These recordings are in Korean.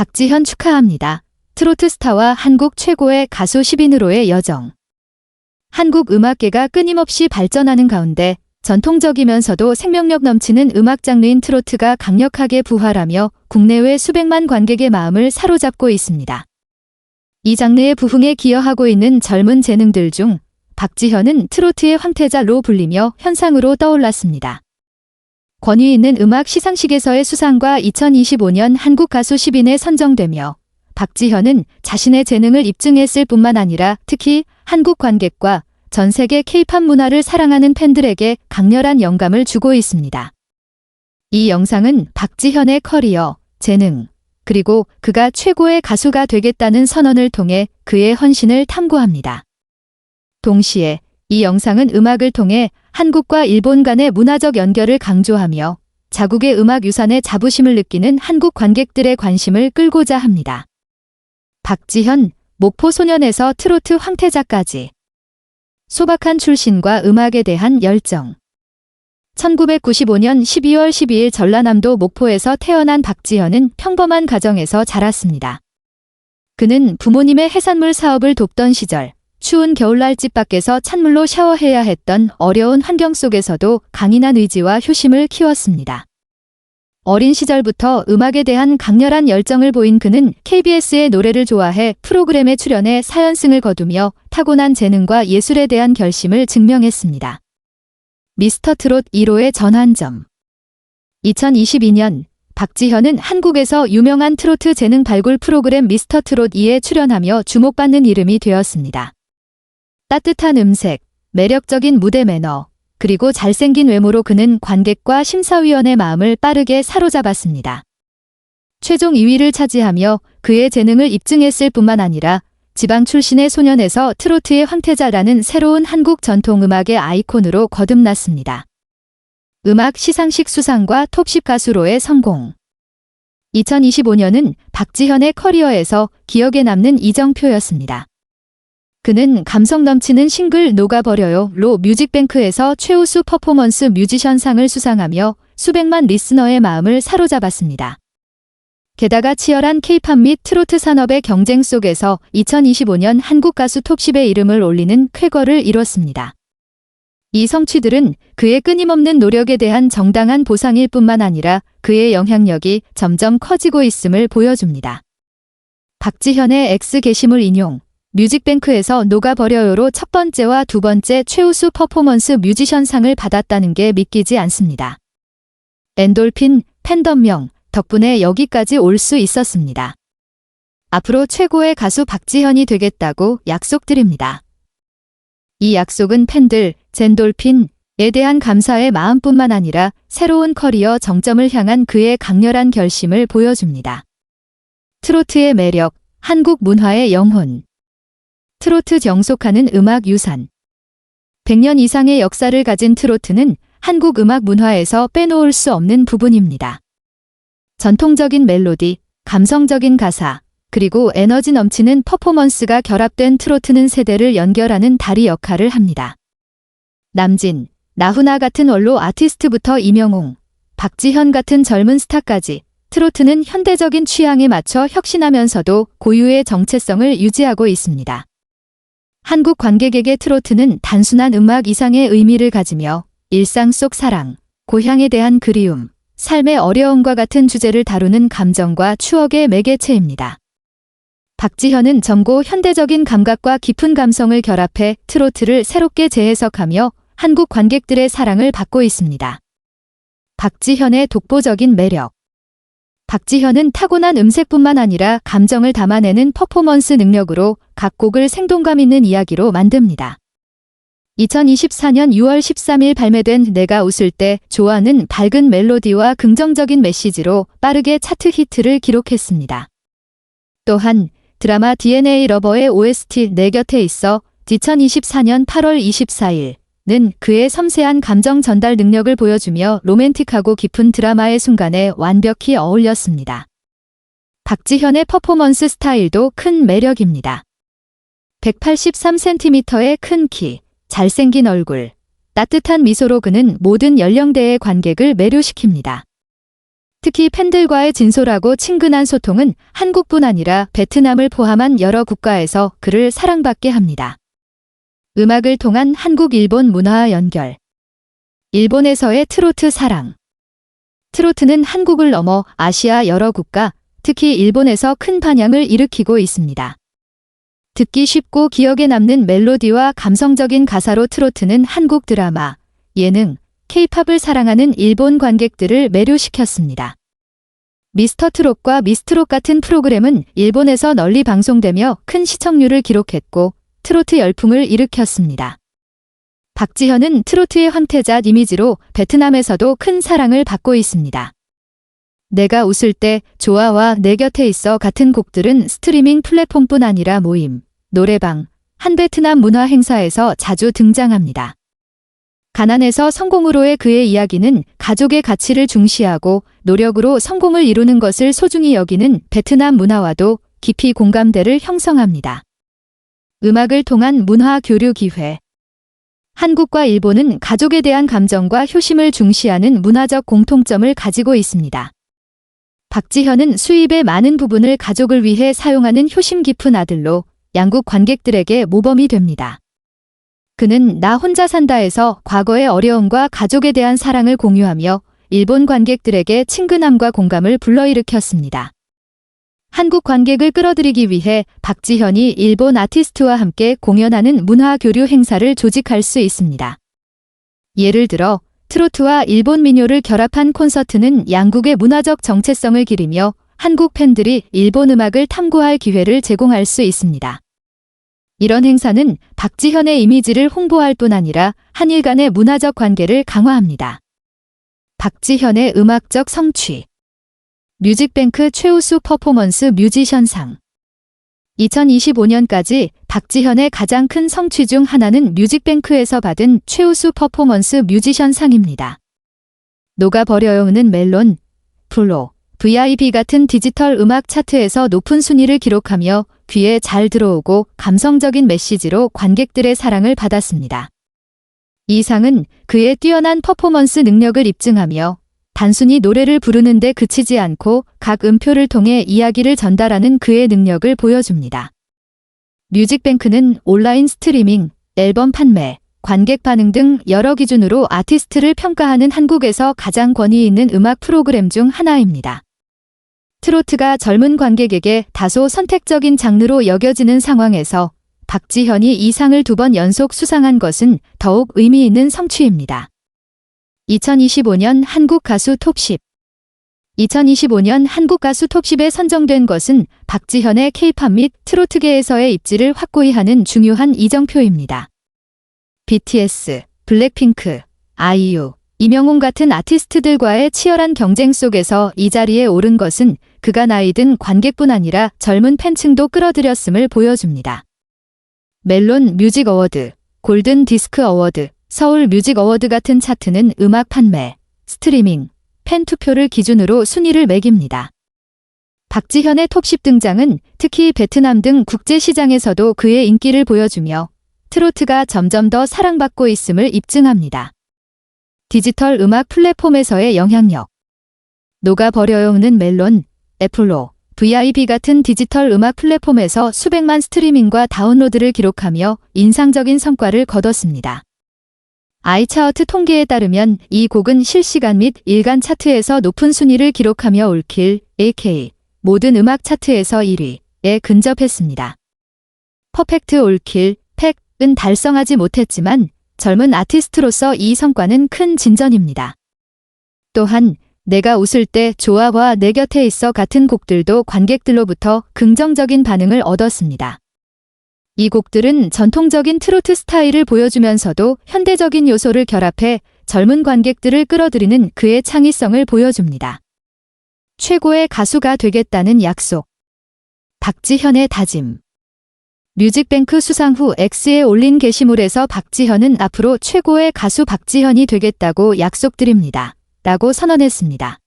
박지현 축하합니다. 트로트 스타와 한국 최고의 가수 10인으로의 여정. 한국 음악계가 끊임없이 발전하는 가운데 전통적이면서도 생명력 넘치는 음악 장르인 트로트가 강력하게 부활하며 국내외 수백만 관객의 마음을 사로잡고 있습니다. 이 장르의 부흥에 기여하고 있는 젊은 재능들 중 박지현은 트로트의 황태자로 불리며 현상으로 떠올랐습니다. 권위 있는 음악 시상식에서의 수상과 2025년 한국 가수 10인에 선정되며 박지현은 자신의 재능을 입증했을 뿐만 아니라 특히 한국 관객과 전 세계 K-팝 문화를 사랑하는 팬들에게 강렬한 영감을 주고 있습니다. 이 영상은 박지현의 커리어, 재능, 그리고 그가 최고의 가수가 되겠다는 선언을 통해 그의 헌신을 탐구합니다. 동시에 이 영상은 음악을 통해 한국과 일본 간의 문화적 연결을 강조하며 자국의 음악 유산의 자부심을 느끼는 한국 관객들의 관심을 끌고자 합니다. 박지현, 목포 소년에서 트로트 황태자까지. 소박한 출신과 음악에 대한 열정. 1995년 12월 12일 전라남도 목포에서 태어난 박지현은 평범한 가정에서 자랐습니다. 그는 부모님의 해산물 사업을 돕던 시절 추운 겨울날 집 밖에서 찬물로 샤워해야 했던 어려운 환경 속에서도 강인한 의지와 효심을 키웠습니다. 어린 시절부터 음악에 대한 강렬한 열정을 보인 그는 KBS의 노래를 좋아해 프로그램에 출연해 사연승을 거두며 타고난 재능과 예술에 대한 결심을 증명했습니다. 미스터트롯 1호의 전환점. 2022년 박지현은 한국에서 유명한 트로트 재능 발굴 프로그램 미스터트롯 2에 출연하며 주목받는 이름이 되었습니다. 따뜻한 음색, 매력적인 무대 매너, 그리고 잘생긴 외모로 그는 관객과 심사위원의 마음을 빠르게 사로잡았습니다. 최종 2위를 차지하며 그의 재능을 입증했을 뿐만 아니라 지방 출신의 소년에서 트로트의 황태자라는 새로운 한국 전통음악의 아이콘으로 거듭났습니다. 음악 시상식 수상과 톱10 가수로의 성공. 2025년은 박지현의 커리어에서 기억에 남는 이정표였습니다. 그는 감성 넘치는 싱글 녹아버려요로 뮤직뱅크에서 최우수 퍼포먼스 뮤지션상을 수상하며 수백만 리스너의 마음을 사로잡았습니다. 게다가 치열한 K-팝 및 트로트 산업의 경쟁 속에서 2025년 한국 가수 톱10에 이름을 올리는 쾌거를 이뤘습니다. 이 성취들은 그의 끊임없는 노력에 대한 정당한 보상일 뿐만 아니라 그의 영향력이 점점 커지고 있음을 보여줍니다. 박지현의 X 게시물 인용. 뮤직뱅크에서 녹아버려요로 첫 번째와 두 번째 최우수 퍼포먼스 뮤지션상을 받았다는 게 믿기지 않습니다. 엔돌핀, 팬덤명 덕분에 여기까지 올 수 있었습니다. 앞으로 최고의 가수 박지현이 되겠다고 약속드립니다. 이 약속은 팬들, 젠돌핀에 대한 감사의 마음뿐만 아니라 새로운 커리어 정점을 향한 그의 강렬한 결심을 보여줍니다. 트로트의 매력, 한국 문화의 영혼. 트로트 정속하는 음악 유산. 100년 이상의 역사를 가진 트로트는 한국 음악 문화에서 빼놓을 수 없는 부분입니다. 전통적인 멜로디, 감성적인 가사, 그리고 에너지 넘치는 퍼포먼스가 결합된 트로트는 세대를 연결하는 다리 역할을 합니다. 남진, 나훈아 같은 원로 아티스트부터 임영웅, 박지현 같은 젊은 스타까지 트로트는 현대적인 취향에 맞춰 혁신하면서도 고유의 정체성을 유지하고 있습니다. 한국 관객에게 트로트는 단순한 음악 이상의 의미를 가지며 일상 속 사랑, 고향에 대한 그리움, 삶의 어려움과 같은 주제를 다루는 감정과 추억의 매개체입니다. 박지현은 젊고 현대적인 감각과 깊은 감성을 결합해 트로트를 새롭게 재해석하며 한국 관객들의 사랑을 받고 있습니다. 박지현의 독보적인 매력. 박지현은 타고난 음색뿐만 아니라 감정을 담아내는 퍼포먼스 능력으로 각 곡을 생동감 있는 이야기로 만듭니다. 2024년 6월 13일 발매된 내가 웃을 때 좋아는 밝은 멜로디와 긍정적인 메시지로 빠르게 차트 히트를 기록했습니다. 또한 드라마 DNA 러버의 OST 내 곁에 있어 2024년 8월 24일는 그의 섬세한 감정 전달 능력을 보여주며 로맨틱하고 깊은 드라마의 순간에 완벽히 어울렸습니다. 박지현의 퍼포먼스 스타일도 큰 매력입니다. 183cm의 큰 키, 잘생긴 얼굴, 따뜻한 미소로 그는 모든 연령대의 관객을 매료시킵니다. 특히 팬들과의 진솔하고 친근한 소통은 한국뿐 아니라 베트남을 포함한 여러 국가에서 그를 사랑받게 합니다. 음악을 통한 한국-일본 문화와 연결. 일본에서의 트로트 사랑. 트로트는 한국을 넘어 아시아 여러 국가, 특히 일본에서 큰 반향을 일으키고 있습니다. 듣기 쉽고 기억에 남는 멜로디와 감성적인 가사로 트로트는 한국 드라마, 예능, K-팝을 사랑하는 일본 관객들을 매료시켰습니다. 미스터 트롯과 미스트롯 같은 프로그램은 일본에서 널리 방송되며 큰 시청률을 기록했고 트로트 열풍을 일으켰습니다. 박지현은 트로트의 황태자 이미지로 베트남에서도 큰 사랑을 받고 있습니다. 내가 웃을 때 좋아와 내 곁에 있어 같은 곡들은 스트리밍 플랫폼뿐 아니라 모임, 노래방, 한 베트남 문화 행사에서 자주 등장합니다. 가난에서 성공으로의 그의 이야기는 가족의 가치를 중시하고 노력으로 성공을 이루는 것을 소중히 여기는 베트남 문화와도 깊이 공감대를 형성합니다. 음악을 통한 문화 교류 기회. 한국과 일본은 가족에 대한 감정과 효심을 중시하는 문화적 공통점을 가지고 있습니다. 박지현은 수입의 많은 부분을 가족을 위해 사용하는 효심 깊은 아들로 양국 관객들에게 모범이 됩니다. 그는 나 혼자 산다에서 과거의 어려움과 가족에 대한 사랑을 공유하며 일본 관객들에게 친근함과 공감을 불러일으켰습니다. 한국 관객을 끌어들이기 위해 박지현이 일본 아티스트와 함께 공연하는 문화 교류 행사를 조직할 수 있습니다. 예를 들어 트로트와 일본 민요를 결합한 콘서트는 양국의 문화적 정체성을 기리며 한국 팬들이 일본 음악을 탐구할 기회를 제공할 수 있습니다. 이런 행사는 박지현의 이미지를 홍보할 뿐 아니라 한일 간의 문화적 관계를 강화합니다. 박지현의 음악적 성취. 뮤직뱅크 최우수 퍼포먼스 뮤지션상. 2025년까지 박지현의 가장 큰 성취 중 하나는 뮤직뱅크에서 받은 최우수 퍼포먼스 뮤지션상입니다. 녹아버려요는 멜론, 플로, VIP 같은 디지털 음악 차트에서 높은 순위를 기록하며 귀에 잘 들어오고 감성적인 메시지로 관객들의 사랑을 받았습니다. 이 상은 그의 뛰어난 퍼포먼스 능력을 입증하며 단순히 노래를 부르는 데 그치지 않고 각 음표를 통해 이야기를 전달하는 그의 능력을 보여줍니다. 뮤직뱅크는 온라인 스트리밍, 앨범 판매, 관객 반응 등 여러 기준으로 아티스트를 평가하는 한국에서 가장 권위 있는 음악 프로그램 중 하나입니다. 트로트가 젊은 관객에게 다소 선택적인 장르로 여겨지는 상황에서 박지현이 이 상을 2번 연속 수상한 것은 더욱 의미 있는 성취입니다. 2025년 한국 가수 톱10. 2025년 한국 가수 톱10에 선정된 것은 박지현의 K-팝 및 트로트계에서의 입지를 확고히 하는 중요한 이정표입니다. BTS, 블랙핑크, 아이유, 이명웅 같은 아티스트들과의 치열한 경쟁 속에서 이 자리에 오른 것은 그가 나이 든 관객뿐 아니라 젊은 팬층도 끌어들였음을 보여줍니다. 멜론 뮤직 어워드, 골든 디스크 어워드, 서울 뮤직 어워드 같은 차트는 음악 판매, 스트리밍, 팬 투표를 기준으로 순위를 매깁니다. 박지현의 톱10 등장은 특히 베트남 등 국제시장에서도 그의 인기를 보여주며 트로트가 점점 더 사랑받고 있음을 입증합니다. 디지털 음악 플랫폼에서의 영향력. 녹아버려요는 멜론, 애플로, VIP 같은 디지털 음악 플랫폼에서 수백만 스트리밍과 다운로드를 기록하며 인상적인 성과를 거뒀습니다. 아이차트 통계에 따르면 이 곡은 실시간 및 일간 차트에서 높은 순위를 기록하며 올킬, AK, 모든 음악 차트에서 1위에 근접했습니다. 퍼펙트 올킬, 팩은 달성하지 못했지만 젊은 아티스트로서 이 성과는 큰 진전입니다. 또한 내가 웃을 때 좋아와 내 곁에 있어 같은 곡들도 관객들로부터 긍정적인 반응을 얻었습니다. 이 곡들은 전통적인 트로트 스타일을 보여주면서도 현대적인 요소를 결합해 젊은 관객들을 끌어들이는 그의 창의성을 보여줍니다. 최고의 가수가 되겠다는 약속. 박지현의 다짐. 뮤직뱅크 수상 후 X에 올린 게시물에서 박지현은 앞으로 최고의 가수 박지현이 되겠다고 약속드립니다. 라고 선언했습니다.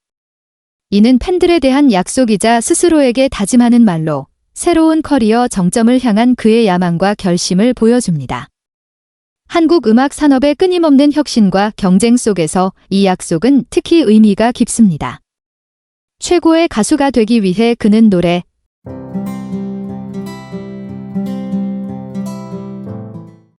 이는 팬들에 대한 약속이자 스스로에게 다짐하는 말로 새로운 커리어 정점을 향한 그의 야망과 결심을 보여줍니다. 한국 음악 산업의 끊임없는 혁신과 경쟁 속에서 이 약속은 특히 의미가 깊습니다. 최고의 가수가 되기 위해 그는 노래,